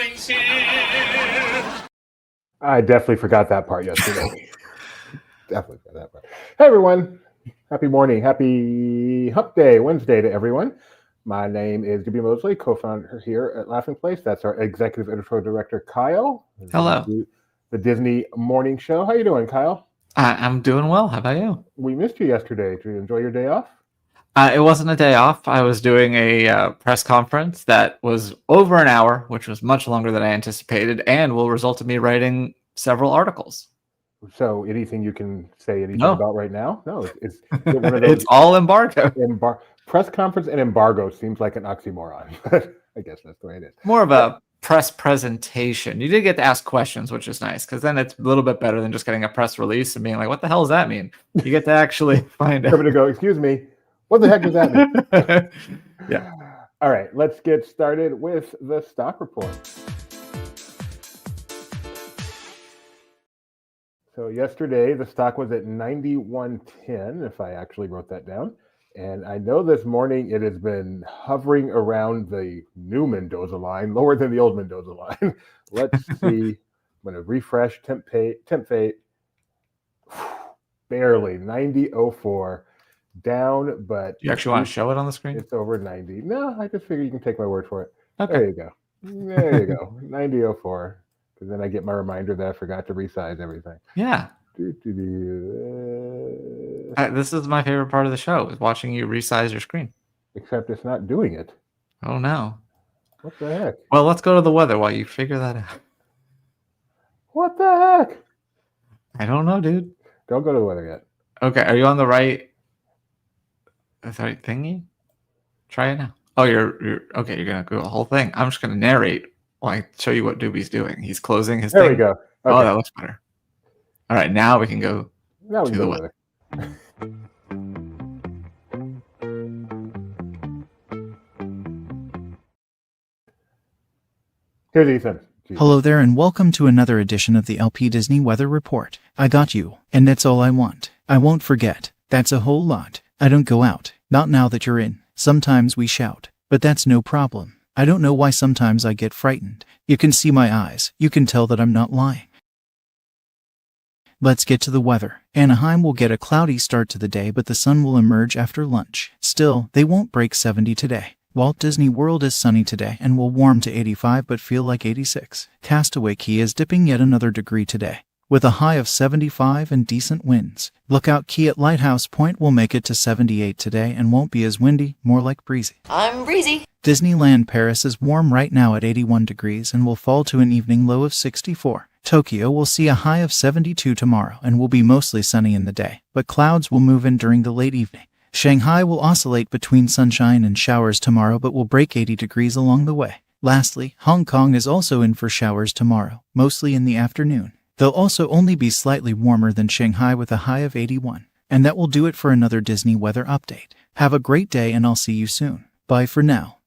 Darling's here. I definitely forgot that part yesterday. Definitely forgot that part. Hey, everyone. Happy morning. Happy Hump Day Wednesday to everyone. My name is D.B. Mosley, co-founder here at Laughing Place. That's our executive editorial director, Kyle. Hello. The Disney Morning Show. How you doing, Kyle? I'm doing well. How about you? We missed you yesterday. Did you enjoy your day off? It wasn't a day off. I was doing a press conference that was over an hour, which was much longer than I anticipated, and will result in me writing several articles. So anything you can say anything No. about right now? No, it's one of those It's all embargo. Press conference and embargo seems like an oxymoron, but I guess that's the way it is. More of a press presentation. You did get to ask questions, which is nice, because then it's a little bit better than just getting a press release and being like, what the hell does that mean? You get to actually find out. Somebody go, excuse me, what the heck does that mean? Yeah. All right, let's get started with the stock report. So yesterday, the stock was at 91.10, if I actually wrote that down. And I know this morning it has been hovering around the new Mendoza line, lower than the old Mendoza line. Let's see. I'm going to refresh temp fate. Barely 90.04 down, but You actually want to show it on the screen? it's over 90. No, I just figure you can take my word for it. Okay. There you go. There you go. 90.04. Because then I get my reminder that I forgot to resize everything. Yeah. This is my favorite part of the show, is watching you resize your screen. Except it's not doing it. Oh, no. What the heck? Well, let's go to the weather while you figure that out. What the heck? I don't know, dude. Don't go to the weather yet. Okay, are you on the right thingy? Try it now. Oh, you're okay. You're gonna go the whole thing. I'm just gonna narrate while I show you what Doobie's doing. He's closing his There thing. we go. Okay. Oh, that looks better. All right, now we can go Now we to can the go weather. Here's Ethan. Jeez. Hello there and welcome to another edition of the LP Disney Weather Report. I got you, and that's all I want. I won't forget. That's a whole lot. I don't go out, not now that you're in. Sometimes we shout, but that's no problem. I don't know why sometimes I get frightened. You can see my eyes. You can tell that I'm not lying. Let's get to the weather. Anaheim will get a cloudy start to the day, but the sun will emerge after lunch. Still, they won't break 70 today. Walt Disney World is sunny today and will warm to 85 but feel like 86. Castaway Cay is dipping yet another degree today, with a high of 75 and decent winds. Lookout Cay at Lighthouse Point will make it to 78 today and won't be as windy, more like breezy. I'm breezy. Disneyland Paris is warm right now at 81 degrees and will fall to an evening low of 64. Tokyo will see a high of 72 tomorrow and will be mostly sunny in the day, but clouds will move in during the late evening. Shanghai will oscillate between sunshine and showers tomorrow but will break 80 degrees along the way. Lastly, Hong Kong is also in for showers tomorrow, mostly in the afternoon. They'll also only be slightly warmer than Shanghai with a high of 81. And that will do it for another Disney weather update. Have a great day and I'll see you soon. Bye for now.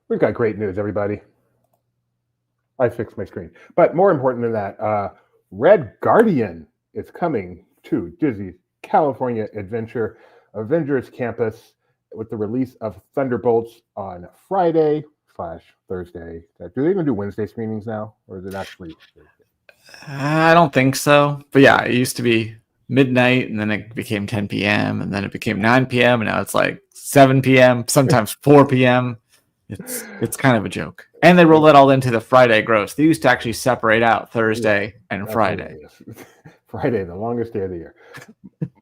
We've got great news, everybody. I fixed my screen. But more important than that, Red Guardian is coming to Disney's California Avengers campus with the release of Thunderbolts on Friday/Thursday. Do they even do Wednesday screenings now? Or is it actually Thursday? I don't think so. But yeah, it used to be midnight and then it became 10 p.m. and then it became 9 p.m. and now it's like 7 p.m., sometimes 4 p.m. It's kind of a joke. And they roll it all into the Friday gross. They used to actually separate out Thursday and Friday. Friday, the longest day of the year.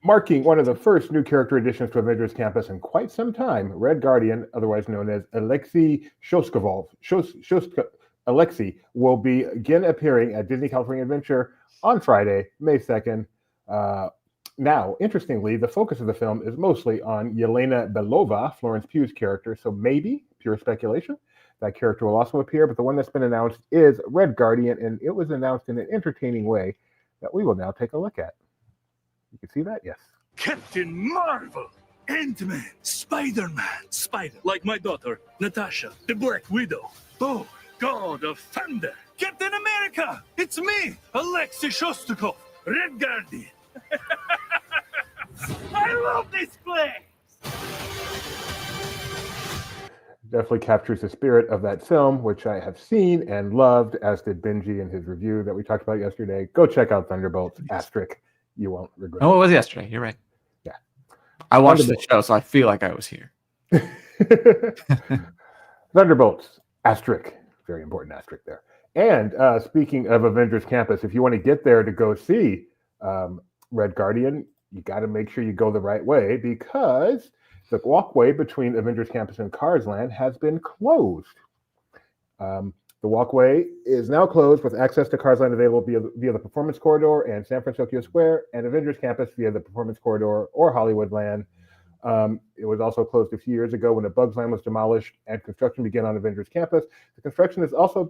Marking one of the first new character additions to Avengers Campus in quite some time, Red Guardian, otherwise known as Alexei Alexei, will be again appearing at Disney California Adventure on Friday, May 2nd. Now, interestingly, the focus of the film is mostly on Yelena Belova, Florence Pugh's character, so maybe, pure speculation, that character will also appear, but the one that's been announced is Red Guardian, and it was announced in an entertaining way that we will now take a look at. You can see that? Yes. Captain Marvel, Ant-Man, Spider-Man, Spider, like my daughter, Natasha, the Black Widow, Thor, God of Thunder, Captain America, it's me, Alexei Shostakov, Red Guardian. I love this place. Definitely captures the spirit of that film, which I have seen and loved, as did Benji in his review that we talked about yesterday. Go check out Thunderbolts, asterisk. You won't regret Oh, it was yesterday. You're right. Yeah. I watched the show, so I feel like I was here. it. Thunderbolts, asterisk. Very important asterisk there. And speaking of Avengers Campus, if you want to get there to go see Red Guardian, you got to make sure you go the right way, because the walkway between Avengers Campus and Cars Land has been closed. The walkway is now closed, with access to Cars Land available via the Performance Corridor and San Francisco Square, and Avengers Campus via the Performance Corridor or Hollywood Land. It was also closed a few years ago when the Bugs Land was demolished and construction began on Avengers Campus. The construction has also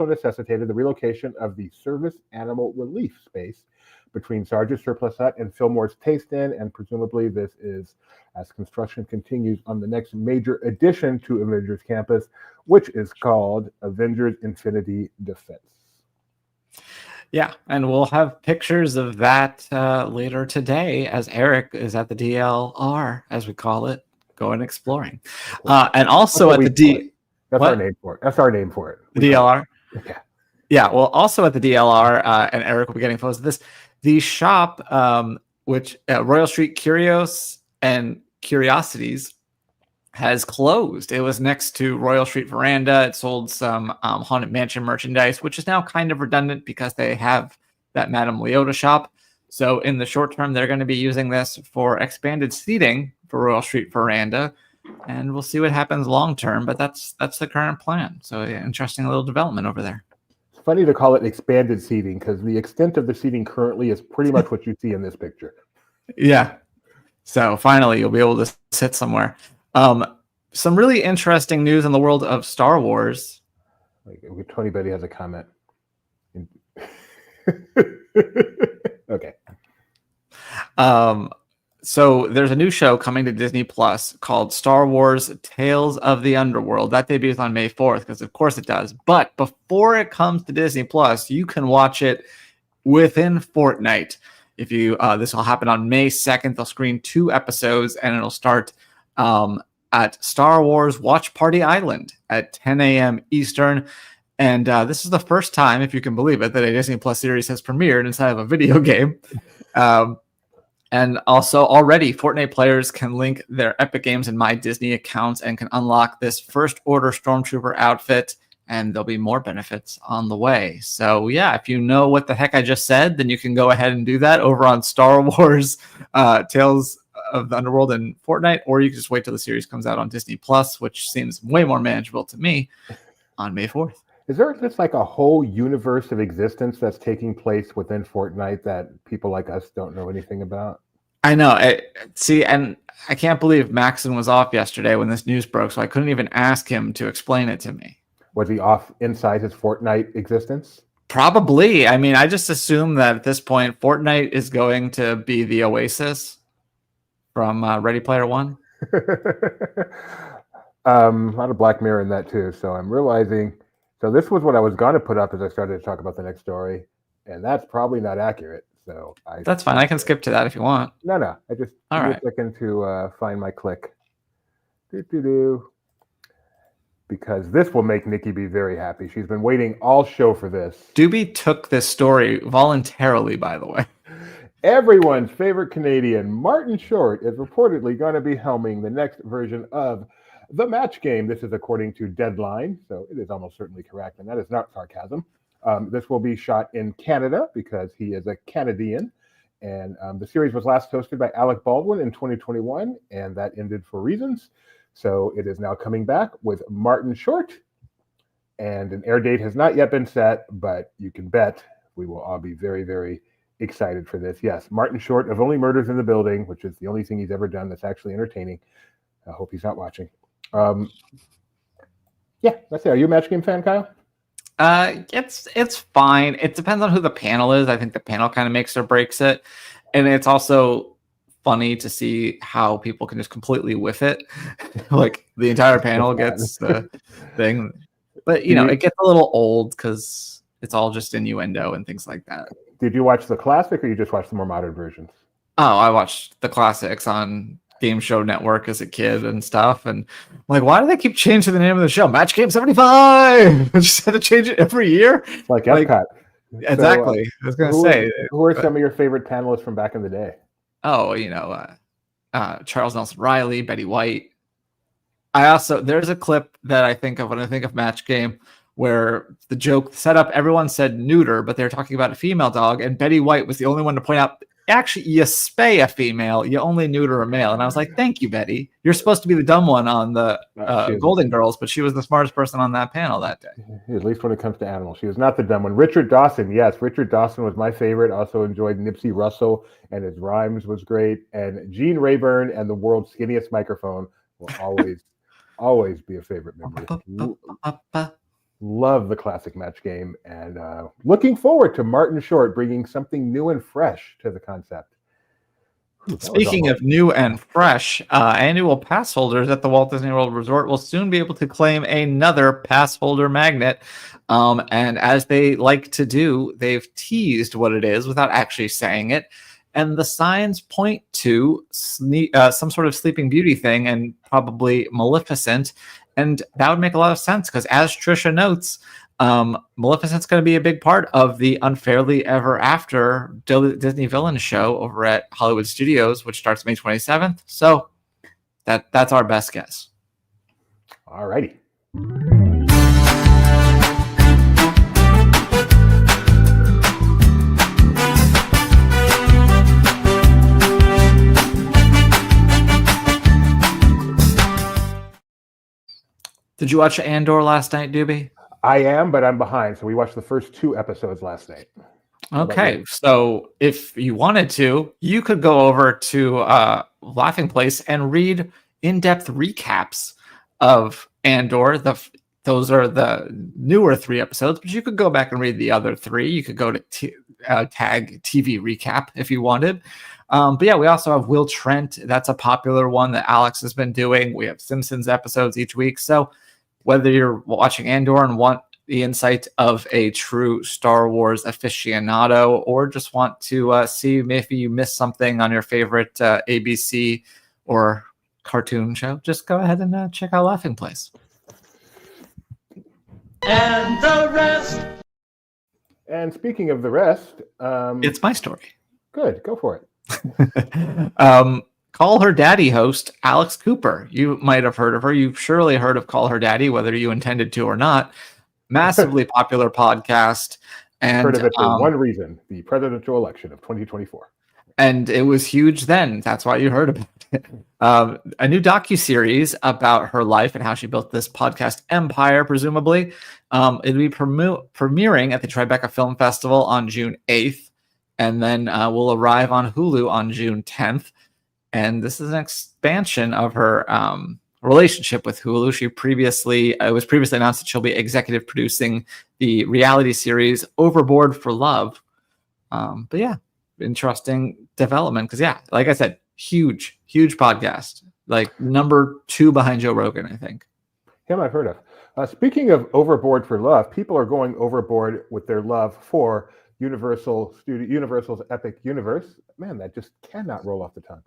necessitated the relocation of the Service Animal Relief Space between Sarge's Surplus Hut and Fillmore's Taste Inn, and presumably this is as construction continues on the next major addition to Avengers Campus, which is called Avengers Infinity Defense. Yeah, and we'll have pictures of that later today, as Eric is at the DLR, as we call it, going exploring. And also at the That's our name for it. That's our name for it. The DLR? Yeah. Yeah, well, also at the DLR, and Eric will be getting photos of this, the shop, which Royal Street Curios and Curiosities, has closed. It was next to Royal Street Veranda. It sold some Haunted Mansion merchandise, which is now kind of redundant because they have that Madame Leota shop. So in the short term, they're going to be using this for expanded seating for Royal Street Veranda, and we'll see what happens long term. But that's the current plan. So interesting little development over there. It's funny to call it expanded seating, because the extent of the seating currently is pretty much what you see in this picture. Yeah. So finally, you'll be able to sit somewhere. Some really interesting news in the world of Star Wars. Tony Betty has a comment. Okay. So there's a new show coming to Disney Plus called Star Wars Tales of the Underworld. That debuts on May 4th, because of course it does. But before it comes to Disney Plus, you can watch it within Fortnite. If you this will happen on May 2nd. They'll screen 2 episodes, and it'll start at Star Wars Watch Party Island at 10 a.m. Eastern. And this is the first time, if you can believe it, that a Disney Plus series has premiered inside of a video game. And also already Fortnite players can link their Epic Games and My Disney accounts and can unlock this First Order Stormtrooper outfit, and there'll be more benefits on the way. So yeah, if you know what the heck I just said, then you can go ahead and do that over on Star Wars Tales of the Underworld in Fortnite, or you can just wait till the series comes out on Disney Plus, which seems way more manageable to me, on May 4th. Is there just like a whole universe of existence that's taking place within Fortnite that people like us don't know anything about? I know. And I can't believe Maxon was off yesterday when this news broke, so I couldn't even ask him to explain it to me. Was he off inside his Fortnite existence? Probably. I mean, I just assume that at this point, Fortnite is going to be the Oasis from Ready Player One. A lot of Black Mirror in that too. So I'm realizing. So this was what I was going to put up as I started to talk about the next story, and that's probably not accurate. So that's fine. I can skip to that if you want. No. I just all right. A second to find my click. Because this will make Nikki be very happy. She's been waiting all show for this. Doobie took this story voluntarily, by the way. Everyone's favorite Canadian, Martin Short, is reportedly going to be helming the next version of The Match Game. This is according to Deadline, so it is almost certainly correct, and that is not sarcasm. This will be shot in Canada because he is a Canadian, and the series was last hosted by Alec Baldwin in 2021, and that ended for reasons. So it is now coming back with Martin Short, and an air date has not yet been set, but you can bet we will all be very, very excited for this. Yes, Martin Short of Only Murders in the Building, which is the only thing he's ever done that's actually entertaining. I hope he's not watching. Yeah, that's it. Are you a Match Game fan, Kyle? It's fine. It depends on who the panel is. I think the panel kind of makes or breaks it, and it's also funny to see how people can just completely whiff it. Like the entire panel gets the thing, but it gets a little old because it's all just innuendo and things like that. Did you watch the classic, or you just watched the more modern versions? Oh, I watched the classics on Game Show Network as a kid and stuff. And I'm like, why do they keep changing the name of the show? Match Game 75! I just had to change it every year. It's like Epcot. Exactly. I was going to say. Who are some of your favorite panelists from back in the day? Oh, Charles Nelson Riley, Betty White. There's a clip that I think of when I think of Match Game where the joke set up, everyone said neuter, but they were talking about a female dog, and Betty White was the only one to point out, actually, you spay a female, you only neuter a male. And I was like, thank you, Betty. You're supposed to be the dumb one on the Golden Girls, but she was the smartest person on that panel that day. At least when it comes to animals. She was not the dumb one. Richard Dawson, yes. Richard Dawson was my favorite. Also enjoyed Nipsey Russell, and his rhymes was great. And Gene Rayburn and the world's skinniest microphone will always be a favorite memory. Love the classic Match Game, and looking forward to Martin Short bringing something new and fresh to the concept. Speaking of new and fresh, annual pass holders at the Walt Disney World Resort will soon be able to claim another pass holder magnet. And as they like to do, they've teased what it is without actually saying it. And the signs point to some sort of Sleeping Beauty thing, and probably Maleficent. And that would make a lot of sense because, as Trisha notes, Maleficent's going to be a big part of the Unfairly Ever After Disney Villain show over at Hollywood Studios, which starts May 27th. So that's our best guess. All righty. Did you watch Andor last night, Doobie? I am, but I'm behind. So we watched the first 2 episodes last night. Okay, so if you wanted to, you could go over to Laughing Place and read in-depth recaps of Andor. Those are the newer 3 episodes, but you could go back and read the other 3. You could go to tag TV recap if you wanted. But yeah, we also have Will Trent. That's a popular one that Alex has been doing. We have Simpsons episodes each week. So whether you're watching Andor and want the insight of a true Star Wars aficionado, or just want to see maybe you missed something on your favorite ABC or cartoon show, just go ahead and check out Laughing Place. And the rest. And speaking of the rest, It's my story. Good, go for it. Call Her Daddy host Alex Cooper. You might have heard of her. You've surely heard of Call Her Daddy, whether you intended to or not. Massively popular podcast. And heard of it for one reason: the presidential election of 2024. And it was huge then. That's why you heard about it. A new docuseries about her life and how she built this podcast empire, presumably. It'll be premiering at the Tribeca Film Festival on June 8th. And then will arrive on Hulu on June 10th. And this is an expansion of her relationship with Hulu. It was previously announced that she'll be executive producing the reality series Overboard for Love. But yeah, interesting development. Because yeah, like I said, huge podcast. Like number 2 behind Joe Rogan, I think. Him I've heard of. Speaking of Overboard for Love, people are going overboard with their love for Universal's Epic Universe. Man, that just cannot roll off the tongue.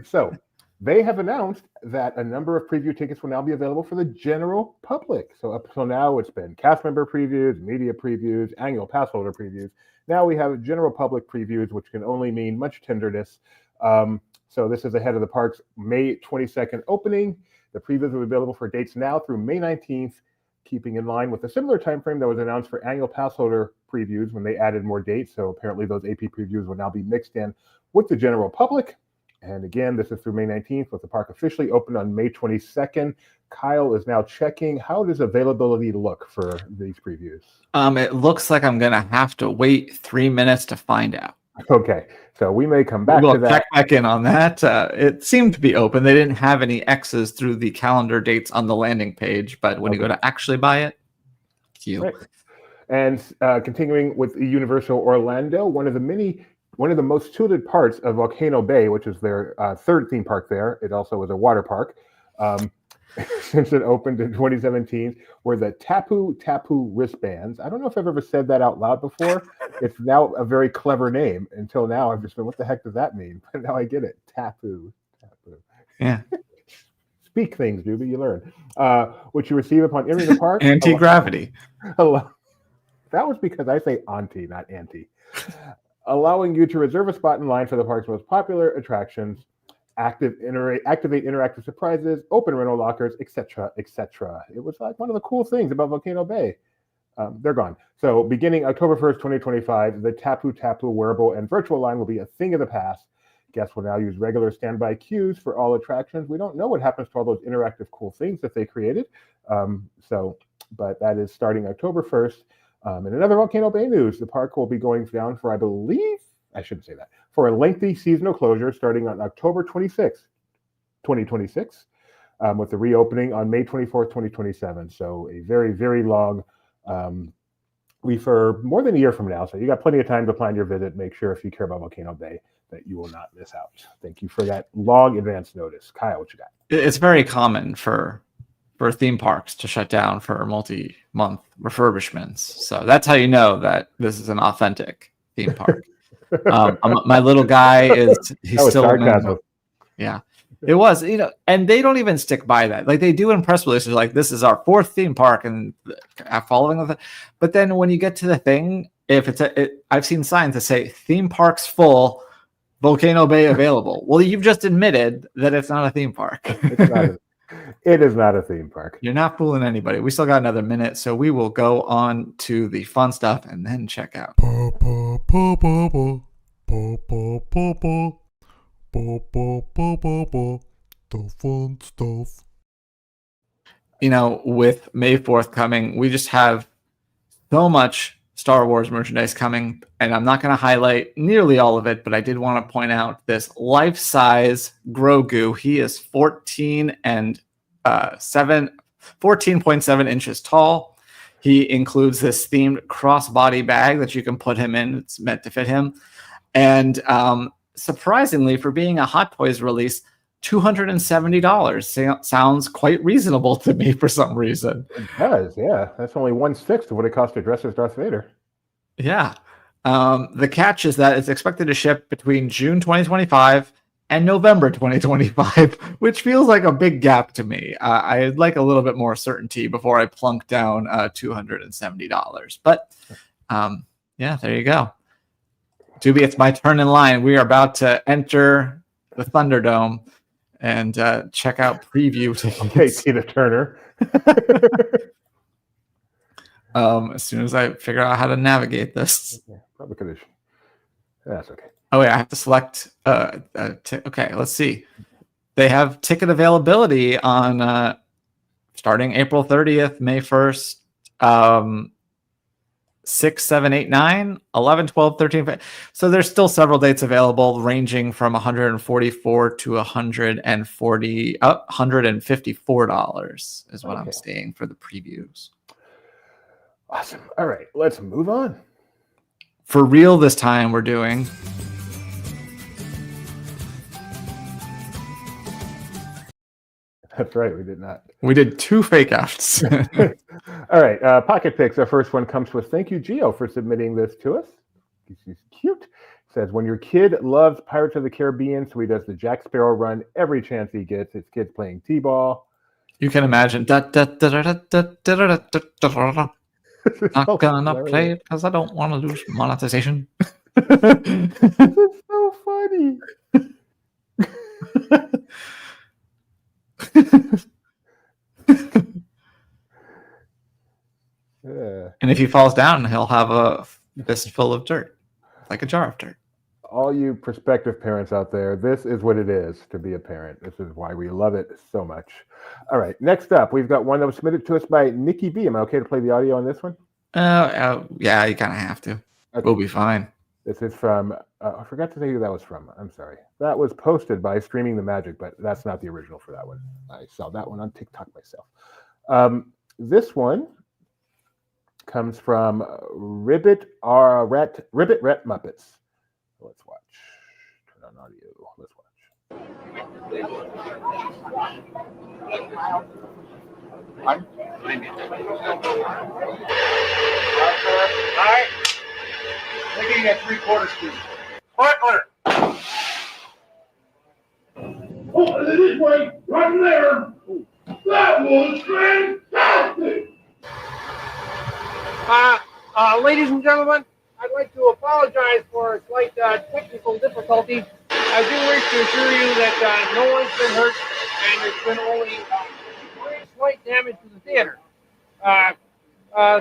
So they have announced that a number of preview tickets will now be available for the general public. So up until now, it's been cast member previews, media previews, annual pass holder previews. Now we have general public previews, which can only mean much tenderness. So this is ahead of the park's May 22nd opening. The previews will be available for dates now through May 19th, keeping in line with a similar time frame that was announced for annual pass holder previews when they added more dates. So apparently those AP previews will now be mixed in with the general public. And again, this is through May 19th, with the park officially opened on May 22nd. Kyle is now checking. How does availability look for these previews? It looks like I'm going to have to wait 3 minutes to find out. Okay, so we may come back to that. Check back in on that. It seemed to be open. They didn't have any X's through the calendar dates on the landing page, but when you go to actually buy it, cute. Right. And continuing with Universal Orlando, one of the most touted parts of Volcano Bay, which is their 3rd theme park there. It also is a water park. since it opened in 2017 were the Tapu Tapu wristbands. I don't know if I've ever said that out loud before. It's now a very clever name. Until now, I've just been, what the heck does that mean? But now I get it. Tapu Tapu. Yeah. Speak things, Doobie, you learn. Which you receive upon entering the park. Anti-gravity. That was because I say auntie, not auntie. Allowing you to reserve a spot in line for the park's most popular attractions, activate interactive surprises, open rental lockers, etc., etc. It was like one of the cool things about Volcano Bay. They're gone. So beginning October 1st, 2025, the Tapu Tapu wearable and virtual line will be a thing of the past. Guests will now use regular standby queues for all attractions. We don't know what happens to all those interactive cool things that they created. But that is starting October 1st. In another Volcano Bay news, the park will be going down for, I shouldn't say that, for a lengthy seasonal closure starting on October 26th, 2026, with the reopening on May 24th, 2027. So a very, very long for more than a year from now. So you got plenty of time to plan your visit. Make sure if you care about Volcano Bay that you will not miss out. Thank you for that long advance notice. Kyle, what you got? It's very common for theme parks to shut down for multi-month refurbishments. So that's how you know that this is an authentic theme park. My little guy he's still sarcasm. Yeah, it was, and they don't even stick by that. Like they do in press releases, like this is our 4th theme park and following with it. But then when you get to the thing, if I've seen signs that say theme parks full, Volcano Bay available. Well, you've just admitted that it's not a theme park. It is not a theme park. You're not fooling anybody. We still got another minute, so we will go on to the fun stuff and then check out. The fun stuff. With May 4th coming, we just have so much Star Wars merchandise coming, and I'm not going to highlight nearly all of it, but I did want to point out this life-size Grogu. He is 14.7 inches tall. He includes this themed crossbody bag that you can put him in. It's meant to fit him. And surprisingly, for being a Hot Toys release, $270 sounds quite reasonable to me for some reason. It does, yeah. That's only 1/6 of what it costs to dress as Darth Vader. Yeah. The catch is that it's expected to ship between June 2025 and November 2025, which feels like a big gap to me. I'd like a little bit more certainty before I plunk down $270. But yeah, there you go. Doobie, it's my turn in line. We are about to enter the Thunderdome and check out preview tickets. Okay, Tina Turner. As soon as I figure out how to navigate this. Yeah, probably could have. That's okay. Oh, wait, I have to select. Okay, let's see. They have ticket availability on starting April 30th, May 1st, 6, 7, 8, 9, 11, 12, 13. 15. So there's still several dates available, ranging from $144 to $154 is what I'm seeing for the previews. Awesome. All right, let's move on. For real this time, we're doing. That's right, we did not. We did 2 fake outs. All right, Pocket Picks. Our first one comes to us. Thank you, Gio, for submitting this to us. She's cute. It says, when your kid loves Pirates of the Caribbean, so he does the Jack Sparrow run every chance he gets. His kid's playing T-ball. You can imagine. Not gonna play it because I don't want to lose monetization. This is so funny. Yeah. And if he falls down, he'll have a fist full of dirt, like a jar of dirt. All you prospective parents out there, this is what it is to be a parent. This is why we love it so much. All right, next up, we've got one that was submitted to us by Nikki B. Am I okay to play the audio on this one? Yeah, you kind of have to. Okay. We'll be fine. This is from, I forgot to tell you who that was from. I'm sorry. That was posted by Streaming the Magic, but that's not the original for that one. I saw that one on TikTok myself. This one comes from Ribbit Ret Muppets. Let's watch. Turn on audio. Let's watch. Alright. Looking at 3/4 speed. Partner! Oh, this way, right there. That was fantastic. Ladies and gentlemen, I'd like to apologize for a slight technical difficulty. I do wish to assure you that no one's been hurt and there's been only very slight damage to the theater.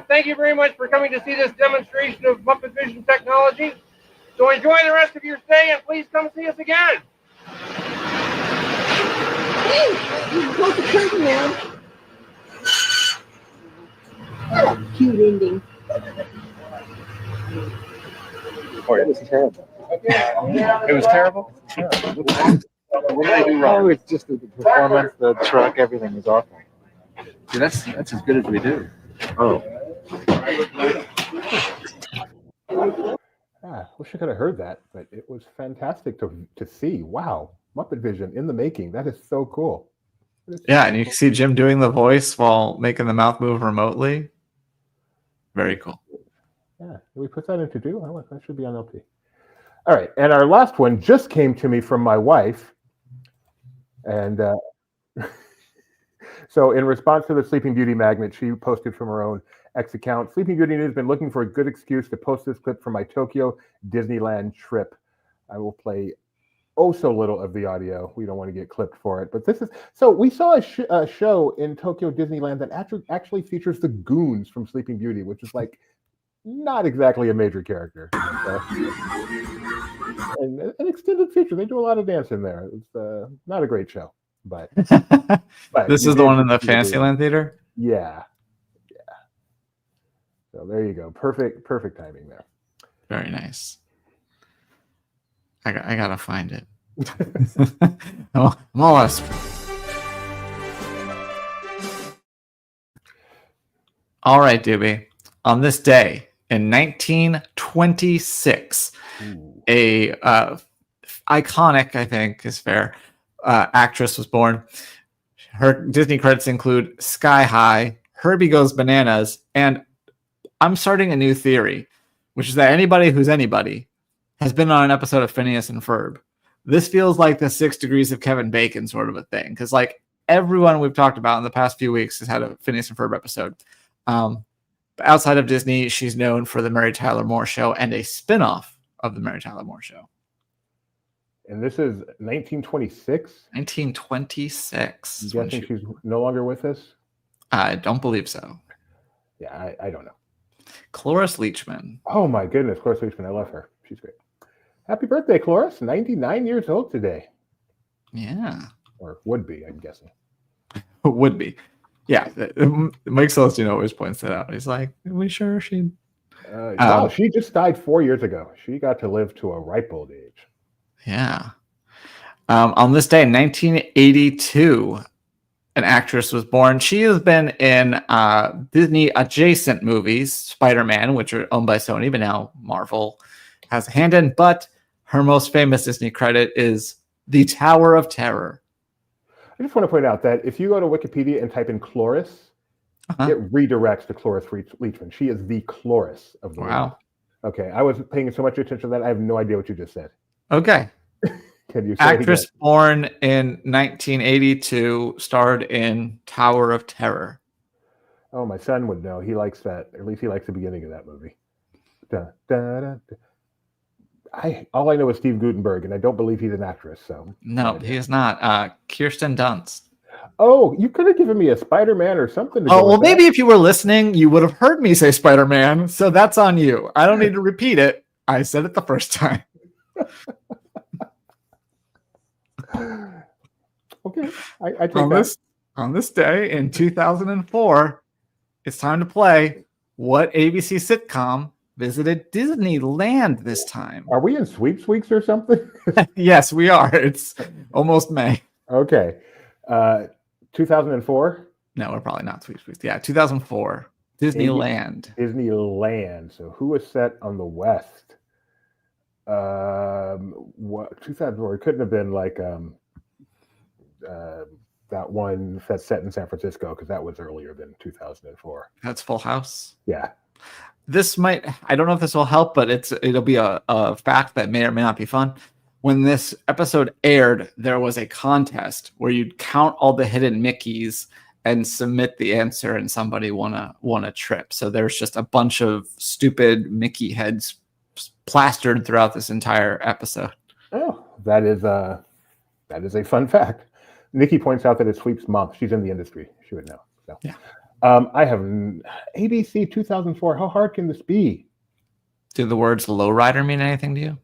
Thank you very much for coming to see this demonstration of Muppet Vision technology. So enjoy the rest of your stay and please come see us again. Hey, you close the curtain now. What a cute ending. It was terrible. It was terrible? What did I do wrong? Oh, it's just the performance, the truck, everything was awful. See, that's as good as we do. Oh. Wish I could have heard that, but it was fantastic to see. Wow, Muppet Vision in the making. That is so cool. Yeah, and you can see Jim doing the voice while making the mouth move remotely. Very cool. Yeah, did we put that into do? That should be on LP. All right, and our last one just came to me from my wife, and so in response to the Sleeping Beauty magnet, she posted from her own X account. Sleeping Beauty has been looking for a good excuse to post this clip from my Tokyo Disneyland trip. I will play so little of the audio. We don't want to get clipped for it, but this is so we saw a show in Tokyo Disneyland that actually features the goons from Sleeping Beauty, which is like not exactly a major character. And an extended feature. They do a lot of dance in there. It's not a great show, but this is the one in the Fantasyland Theater. Yeah. So there you go. Perfect timing there. Very nice. I gotta find it. I'm all out. All right, Doobie. On this day in 1926, a iconic, I think is fair, actress was born. Her Disney credits include Sky High, Herbie Goes Bananas, and I'm starting a new theory, which is that anybody who's anybody has been on an episode of Phineas and Ferb. This feels like the 6 Degrees of Kevin Bacon sort of a thing, because like everyone we've talked about in the past few weeks has had a Phineas and Ferb episode. But outside of Disney, she's known for the Mary Tyler Moore Show and a spin-off of the Mary Tyler Moore Show. And this is 1926? 1926. You guessing she's no longer with us? I don't believe so. Yeah, I don't know. Cloris Leachman. Oh my goodness, Cloris Leachman. I love her. She's great. Happy birthday, Cloris. 99 years old today. Yeah. Or would be, I'm guessing. Would be. Yeah. Mike Celestino always points that out. He's like, are we sure she... no, she just died 4 years ago. She got to live to a ripe old age. Yeah. On this day in 1982, an actress was born. She has been in Disney adjacent movies, Spider-Man, which are owned by Sony, but now Marvel has a hand in. But her most famous Disney credit is The Tower of Terror. I just want to point out that if you go to Wikipedia and type in Cloris, it redirects to Cloris Leachman. She is the Cloris of the world. Okay, I was paying so much attention to that. I have no idea what you just said. Okay. Can you say actress born in 1982, starred in Tower of Terror. Oh, my son would know. He likes that. At least he likes the beginning of that movie. Da, da, da, da. All I know is Steve Guttenberg, and I don't believe he's an actress. So no, he is not. Kirsten Dunst. Oh, you could have given me a Spider-Man or something. Oh, well, maybe if you were listening, you would have heard me say Spider-Man. So that's on you. I don't need to repeat it. I said it the first time. Okay, I take that. On this day in 2004, it's time to play what ABC sitcom visited Disneyland this time. Are we in Sweeps Weeks or something? Yes, we are. It's almost May. Okay. 2004? No, we're probably not Sweeps Weeks. Yeah, 2004. Disneyland. Disneyland. So who was set on the West? What 2004? It couldn't have been like that one that's set in San Francisco, because that was earlier than 2004. That's Full House. Yeah. This might, I don't know if this will help, but it'll be a fact that may or may not be fun. When this episode aired, there was a contest where you'd count all the hidden Mickeys and submit the answer, and somebody won a trip. So there's just a bunch of stupid Mickey heads plastered throughout this entire episode. Oh, that is a fun fact. Nikki points out that it's Sweep's mom. She's in the industry. She would know. So. Yeah. I have ABC 2004. How hard can this be? Do the words lowrider mean anything to you?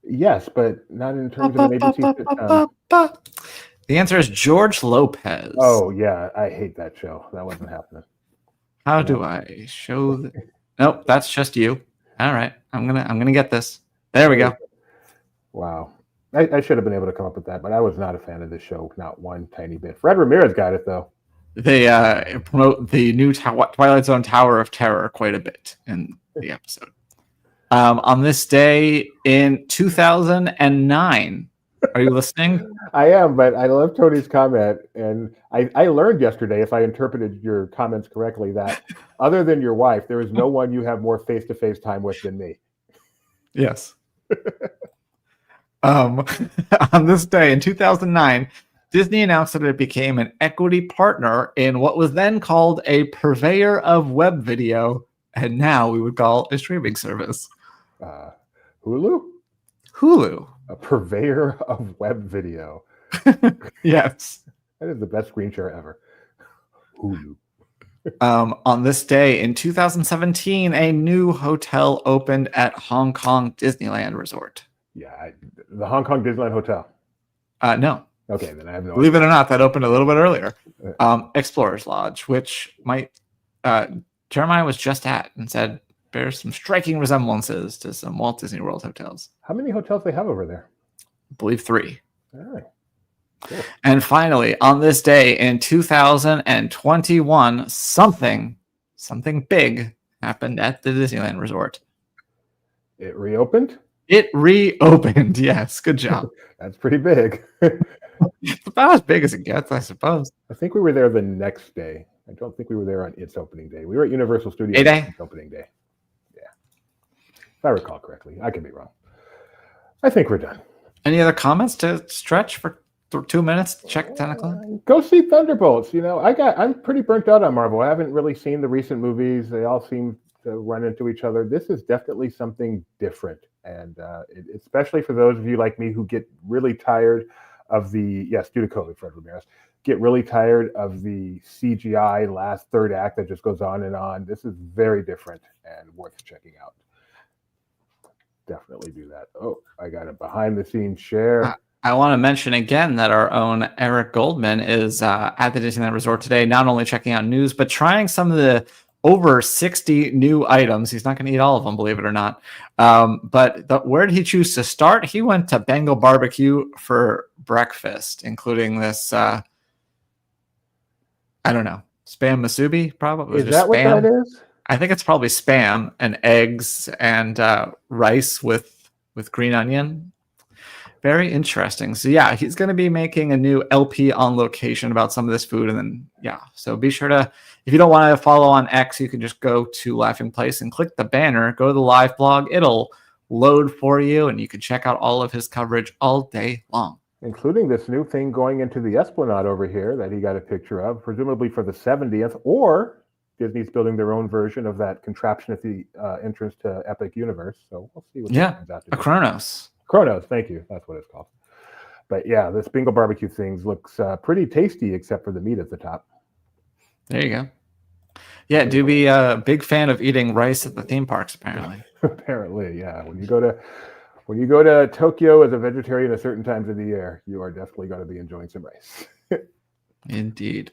Yes, but not in terms of an ABC sitcom. The answer is George Lopez. Oh yeah, I hate that show. That wasn't happening. How do I show the... Nope, that's just you. All right, I'm gonna get this. There we go. Wow, I should have been able to come up with that, but I was not a fan of this show, not one tiny bit. Fred Ramirez got it though. They promote the new Twilight Zone Tower of Terror quite a bit in the episode. On this day in 2009. Are you listening? I am, but I love Tony's comment. And I learned yesterday, if I interpreted your comments correctly, that other than your wife, there is no one you have more face-to-face time with than me. Yes. On this day in 2009, Disney announced that it became an equity partner in what was then called a purveyor of web video, and now we would call a streaming service. Hulu? Hulu. A purveyor of web video. Yes. That is the best screen share ever. Hulu. On this day in 2017, a new hotel opened at Hong Kong Disneyland Resort. Yeah, the Hong Kong Disneyland Hotel. No. Okay, then I have no Believe it or not, that opened a little bit earlier. Explorers Lodge, which Jeremiah was just at and said bears some striking resemblances to some Walt Disney World hotels. How many hotels they have over there? I believe 3. All right. Cool. And finally, on this day in 2021, something big happened at the Disneyland Resort. It reopened? It reopened, yes. Good job. That's pretty big. It's about as big as it gets, I suppose. I think we were there the next day. I don't think we were there on its opening day. We were at Universal Studios on its opening day. Yeah. If I recall correctly. I could be wrong. I think we're done. Any other comments to stretch for 2 minutes to check 10 o'clock? Go see Thunderbolts. You know, I'm pretty burnt out on Marvel. I haven't really seen the recent movies. They all seem to run into each other. This is definitely something different. And especially for those of you like me who get really tired of due to COVID, Fred Ramirez, get really tired of the CGI last third act that just goes on and on. This is very different and worth checking out. Definitely do that. Oh, I got a behind the scenes share. I want to mention again that our own Eric Goldman is at the Disneyland Resort today, not only checking out news, but trying some of the over 60 new items. He's not going to eat all of them, believe it or not. But where did he choose to start? He went to Bengal Barbecue for breakfast, including this, I don't know, Spam Masubi, probably. Is that what that is? I think it's probably Spam and eggs and rice with green onion. Very interesting. So yeah, he's going to be making a new LP on location about some of this food. And then, yeah, so be sure to, if you don't want to follow on X, you can just go to Laughing Place and click the banner, go to the live blog. It'll load for you and you can check out all of his coverage all day long. Including this new thing going into the Esplanade over here that he got a picture of, presumably for the 70th, or Disney's building their own version of that contraption at the entrance to Epic Universe. So we'll see what that turns out to be. Kronos. Kronos, thank you. That's what it's called. But yeah, this Bengal barbecue things looks pretty tasty, except for the meat at the top. There you go. Yeah, do be a big fan of eating rice at the theme parks, apparently. Apparently, yeah. When you go to Tokyo as a vegetarian at certain times of the year, you are definitely going to be enjoying some rice. Indeed.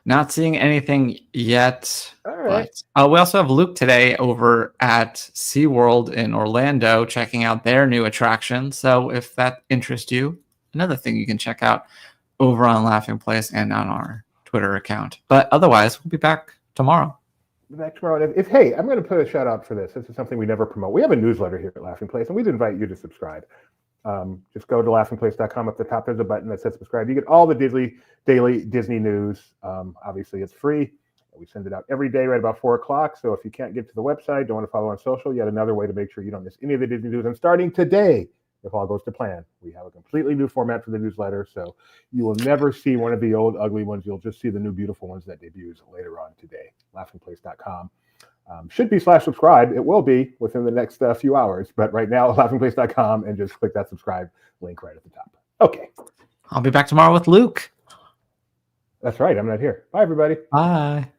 Not seeing anything yet. All right. But, we also have Luke today over at SeaWorld in Orlando checking out their new attraction. So if that interests you, another thing you can check out over on Laughing Place and on our Twitter account. But otherwise, we'll be back tomorrow. Back tomorrow. And hey, I'm going to put a shout out for this. This is something we never promote. We have a newsletter here at Laughing Place, and we'd invite you to subscribe. Just go to laughingplace.com. At the top, there's a button that says subscribe. You get all the daily Disney news. Obviously, it's free. We send it out every day right about 4 o'clock. So if you can't get to the website, don't want to follow on social, yet another way to make sure you don't miss any of the Disney news. And starting today, if all goes to plan, we have a completely new format for the newsletter. So you will never see one of the old ugly ones. You'll just see the new beautiful ones that debuts later on today. Laughingplace.com. Should be /subscribe. It will be within the next few hours. But right now, laughingplace.com, and just click that subscribe link right at the top. Okay. I'll be back tomorrow with Luke. That's right. I'm not here. Bye, everybody. Bye.